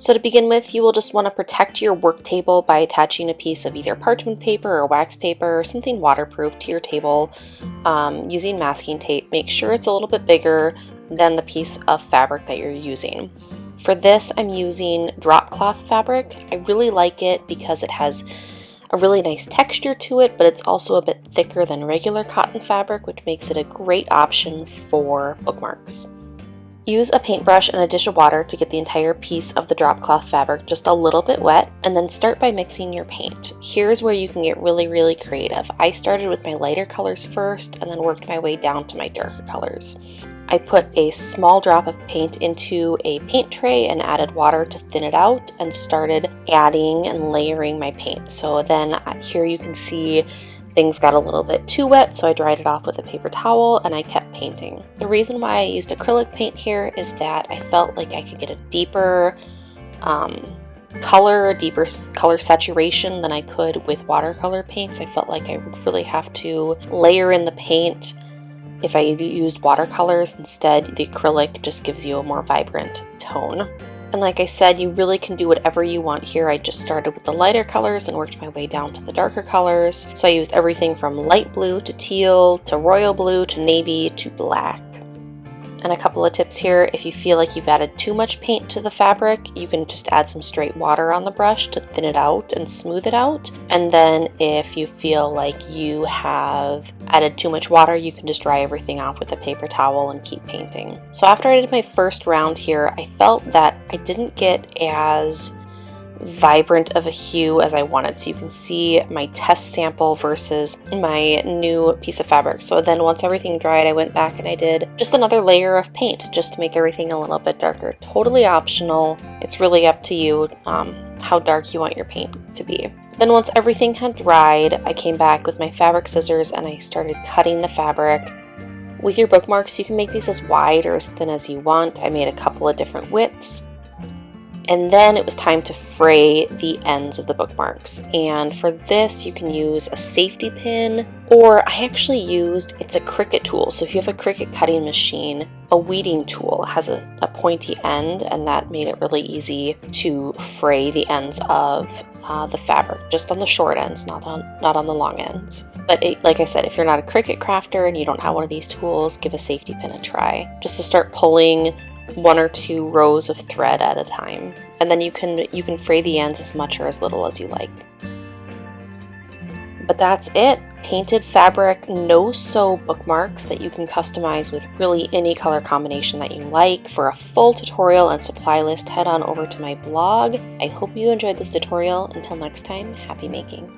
So to begin with, you will just want to protect your work table by attaching a piece of either parchment paper or wax paper or something waterproof to your table using masking tape. Make sure it's a little bit bigger than the piece of fabric that you're using. For this, I'm using drop cloth fabric. I really like it because it has a really nice texture to it, but it's also a bit thicker than regular cotton fabric, which makes it a great option for bookmarks. Use a paintbrush and a dish of water to get the entire piece of the drop cloth fabric just a little bit wet, and then start by mixing your paint. Here's where you can get really creative. I started with my lighter colors first and then worked my way down to my darker colors. I put a small drop of paint into a paint tray and added water to thin it out and started adding and layering my paint. So then here you can see things got a little bit too wet, so I dried it off with a paper towel and I kept painting. The reason why I used acrylic paint here is that I felt like I could get a deeper color saturation than I could with watercolor paints. I felt like I would really have to layer in the paint if I used watercolors. Instead, the acrylic just gives you a more vibrant tone. And like I said, you really can do whatever you want here. I just started with the lighter colors and worked my way down to the darker colors. So I used everything from light blue to teal to royal blue to navy to black. And a couple of tips here: if you feel like you've added too much paint to the fabric, you can just add some straight water on the brush to thin it out and smooth it out. And then if you feel like you have added too much water, you can just dry everything off with a paper towel and keep painting. So after I did my first round here, I felt that I didn't get as vibrant of a hue as I wanted. So you can see my test sample versus my new piece of fabric. So then once everything dried, I went back and I did just another layer of paint just to make everything a little bit darker. Totally optional. It's really up to you how dark you want your paint to be. Then once everything had dried, I came back with my fabric scissors and I started cutting the fabric. With your bookmarks, you can make these as wide or as thin as you want. I made a couple of different widths. And then it was time to fray the ends of the bookmarks. And for this, you can use a safety pin, or I actually used, it's a Cricut tool. So if you have a Cricut cutting machine, a weeding tool has a pointy end, and that made it really easy to fray the ends of the fabric, just on the short ends, not on the long ends. But like I said, if you're not a Cricut crafter and you don't have one of these tools, give a safety pin a try, just to start pulling 1 or 2 rows of thread at a time, and then you can fray the ends as much or as little as you like. But that's it. Painted fabric, no-sew bookmarks that you can customize with really any color combination that you like. For a full tutorial and supply list, head on over to my blog. I hope you enjoyed this tutorial. Until next time, happy making.